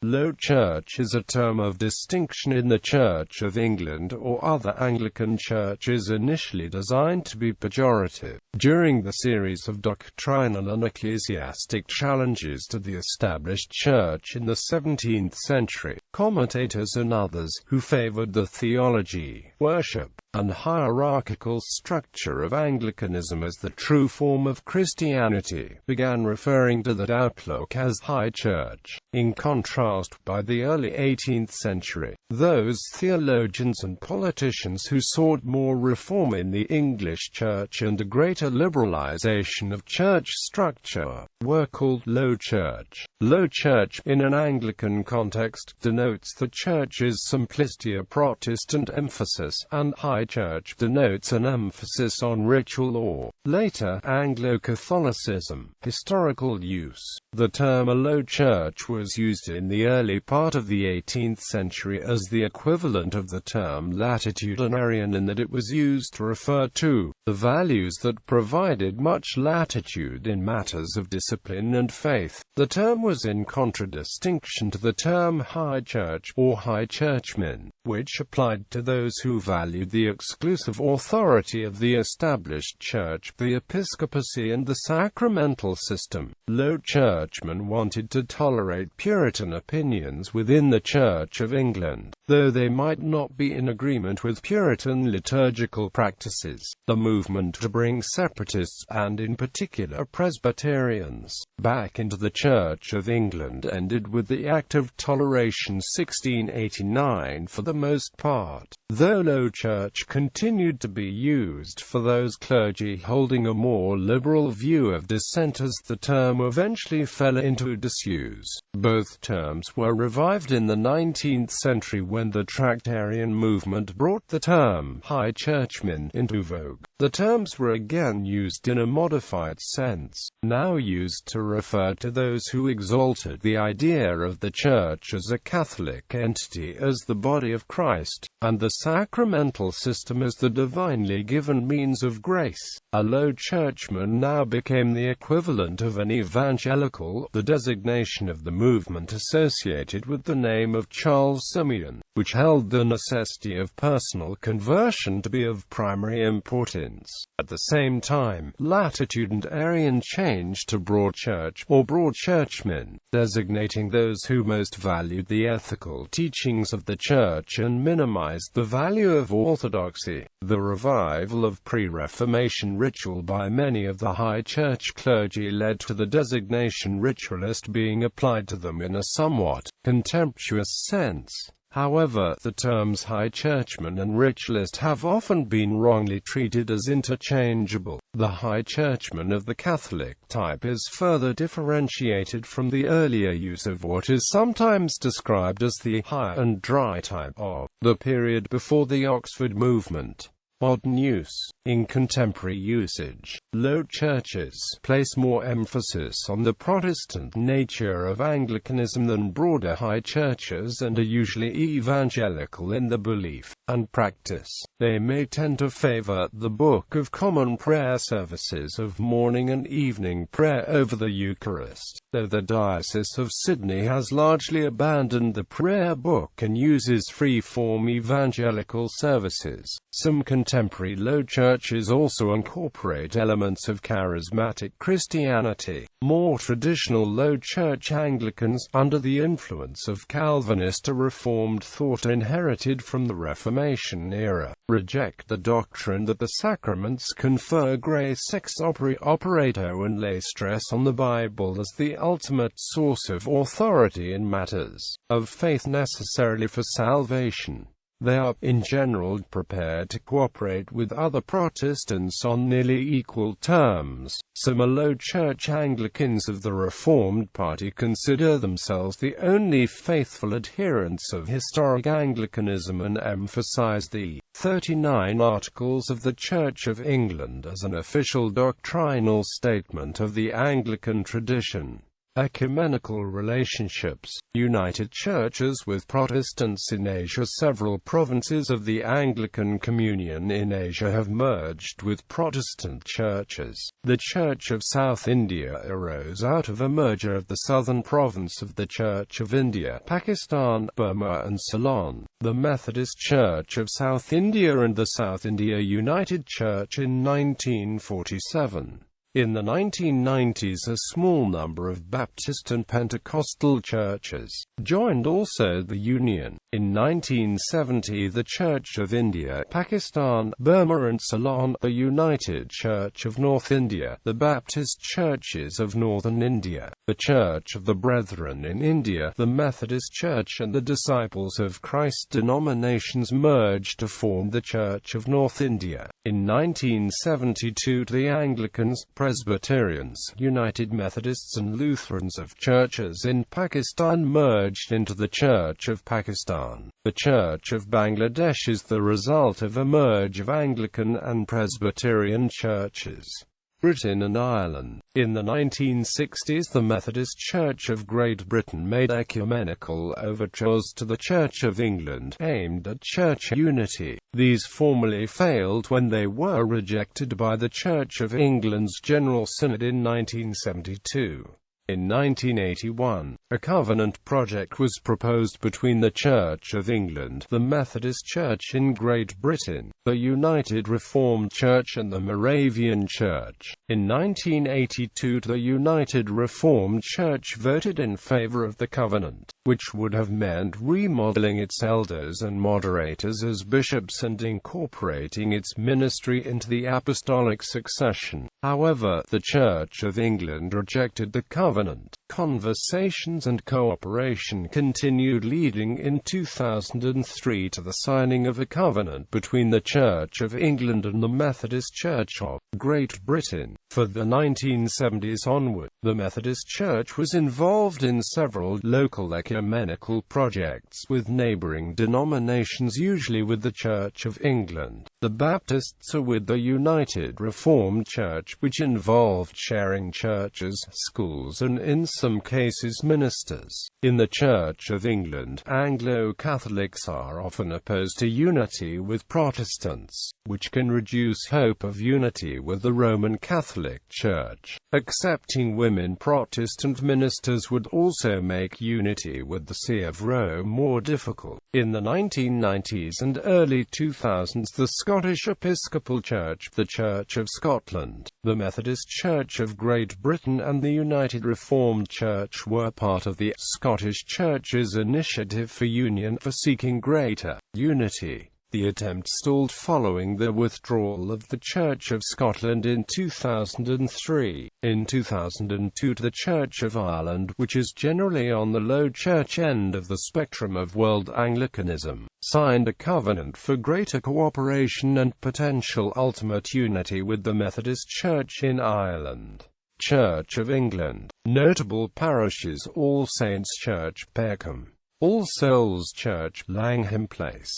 Low Church is a term of distinction in the Church of England or other Anglican churches, initially designed to be pejorative. During the series of doctrinal and ecclesiastic challenges to the established Church in the 17th century, commentators and others who favoured the theology, worship, and hierarchical structure of Anglicanism as the true form of Christianity, began referring to that outlook as High Church. In contrast, by the early 18th century, those theologians and politicians who sought more reform in the English Church and a greater liberalisation of church structure were called Low Church. Low Church, in an Anglican context, denotes the Church's simplicity, a Protestant emphasis, and High Church denotes an emphasis on ritual or, later, Anglo-Catholicism. Historical use. The term a Low Church was used in the early part of the 18th century as the equivalent of the term latitudinarian, in that it was used to refer to the values that provided much latitude in matters of discipline and faith. The term was in contradistinction to the term High Church or High Churchmen, which applied to those who valued the exclusive authority of the established Church, the episcopacy and the sacramental system. Low Churchmen wanted to tolerate Puritan opinions within the Church of England, though they might not be in agreement with Puritan liturgical practices. The movement to bring separatists, and in particular Presbyterians, back into the Church of England ended with the Act of Toleration 1689 for the most part, though Low Church continued to be used for those clergy holding a more liberal view of dissent, as the term eventually fell into disuse. Both terms were revived in the 19th century when the Tractarian movement brought the term High Churchmen into vogue. The terms were again used in a modified sense, now used to refer to those who exalted the idea of the Church as a Catholic entity, as the body of Christ, and the sacramental system as the divinely given means of grace. A Low Churchman now became the equivalent of an evangelical, the designation of the movement associated with the name of Charles Simeon, which held the necessity of personal conversion to be of primary importance. At the same time, latitudinarian changed to Broad Church, or Broad Churchmen, designating those who most valued the ethical teachings of the Church and minimized the value of orthodoxy. The revival of pre-Reformation ritual by many of the High Church clergy led to the designation ritualist being applied to them in a somewhat contemptuous sense. However, the terms High Churchman and ritualist have often been wrongly treated as interchangeable. The High Churchman of the Catholic type is further differentiated from the earlier use of what is sometimes described as the high and dry type of the period before the Oxford movement. Modern use. In contemporary usage, Low Churches place more emphasis on the Protestant nature of Anglicanism than broader High Churches, and are usually evangelical in the belief and practice. They may tend to favour the Book of Common Prayer services of morning and evening prayer over the Eucharist, though the Diocese of Sydney has largely abandoned the prayer book and uses free-form evangelical services. Some contemporary Low Churches also incorporate elements of charismatic Christianity. More traditional Low Church Anglicans, under the influence of Calvinist or Reformed thought inherited from the Reformation era, reject the doctrine that the sacraments confer grace ex operato and lay stress on the Bible as the ultimate source of authority in matters of faith necessarily for salvation. They are, in general, prepared to cooperate with other Protestants on nearly equal terms. Some Low Church Anglicans of the Reformed Party consider themselves the only faithful adherents of historic Anglicanism and emphasize the 39 Articles of the Church of England as an official doctrinal statement of the Anglican tradition. Ecumenical relationships. United churches with Protestants in Asia. Several provinces of the Anglican Communion in Asia have merged with Protestant churches. The Church of South India arose out of a merger of the southern province of the Church of India, Pakistan, Burma and Ceylon, the Methodist Church of South India and the South India United Church in 1947. In the 1990s a small number of Baptist and Pentecostal churches joined also the Union. In 1970 the Church of India, Pakistan, Burma and Ceylon, the United Church of North India, the Baptist Churches of Northern India, the Church of the Brethren in India, the Methodist Church and the Disciples of Christ denominations merged to form the Church of North India. In 1972 the Anglicans, Presbyterians, United Methodists and Lutherans of churches in Pakistan merged into the Church of Pakistan. The Church of Bangladesh is the result of a merge of Anglican and Presbyterian churches. Britain and Ireland. In the 1960s the Methodist Church of Great Britain made ecumenical overtures to the Church of England, aimed at church unity. These formally failed when they were rejected by the Church of England's General Synod in 1972. In 1981, a covenant project was proposed between the Church of England, the Methodist Church in Great Britain, the United Reformed Church and the Moravian Church. In 1982 the United Reformed Church voted in favor of the covenant, which would have meant remodeling its elders and moderators as bishops and incorporating its ministry into the apostolic succession. However, the Church of England rejected the covenant. Conversations and cooperation continued, leading in 2003 to the signing of a covenant between the Church of England and the Methodist Church of Great Britain. For the 1970s onward, the Methodist Church was involved in several local ecumenical projects with neighboring denominations, usually with the Church of England. The Baptists are with the United Reformed Church, which involved sharing churches, schools and in some cases ministers. In the Church of England, Anglo-Catholics are often opposed to unity with Protestants, which can reduce hope of unity with the Roman Catholic Church. Accepting women Protestant ministers would also make unity with the See of Rome more difficult. In the 1990s and early 2000s the Scottish Episcopal Church, the Church of Scotland, the Methodist Church of Great Britain and the United Reformed Church were part of the Scottish Church's initiative for union, for seeking greater unity. The attempt stalled following the withdrawal of the Church of Scotland in 2003. In 2002 the Church of Ireland, which is generally on the low church end of the spectrum of world Anglicanism, signed a covenant for greater cooperation and potential ultimate unity with the Methodist Church in Ireland. Church of England. Notable parishes: All Saints Church, Peckham; All Souls Church, Langham Place;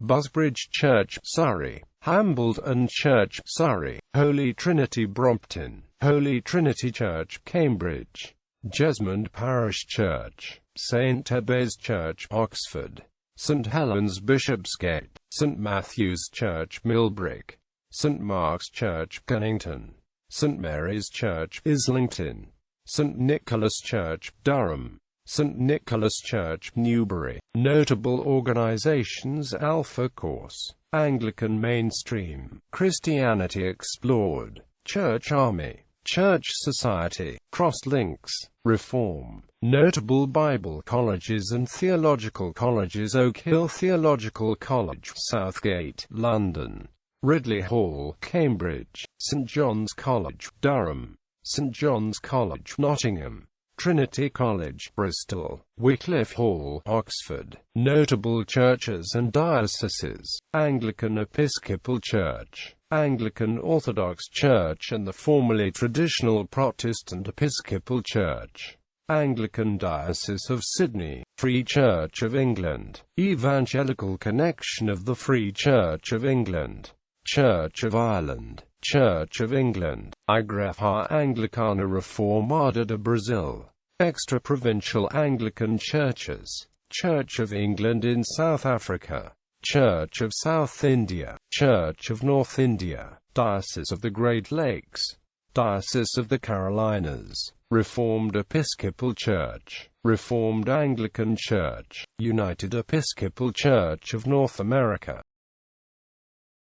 Busbridge Church, Surrey; Hambledon Church, Surrey; Holy Trinity Brompton; Holy Trinity Church, Cambridge; Jesmond Parish Church; St Ebbe's Church, Oxford; St Helens Bishopsgate; St Matthew's Church, Millbrick; St Mark's Church, Cunnington; St Mary's Church, Islington; St Nicholas Church, Durham; St Nicholas Church, Newbury. Notable organizations: Alpha Course, Anglican Mainstream, Christianity Explored, Church Army, Church Society, Crosslinks, Reform. Notable Bible colleges and theological colleges: Oak Hill Theological College, Southgate, London; Ridley Hall, Cambridge; St John's College, Durham; St John's College, Nottingham; Trinity College, Bristol; Wycliffe Hall, Oxford. Notable churches and dioceses: Anglican Episcopal Church, Anglican Orthodox Church and the formerly traditional Protestant Episcopal Church; Anglican Diocese of Sydney, Free Church of England, Evangelical Connection of the Free Church of England, Church of Ireland, Church of England, Igreja Anglicana Reformada de Brazil, Extra-provincial Anglican churches: Church of England in South Africa, Church of South India, Church of North India, Diocese of the Great Lakes, Diocese of the Carolinas, Reformed Episcopal Church, Reformed Anglican Church, United Episcopal Church of North America.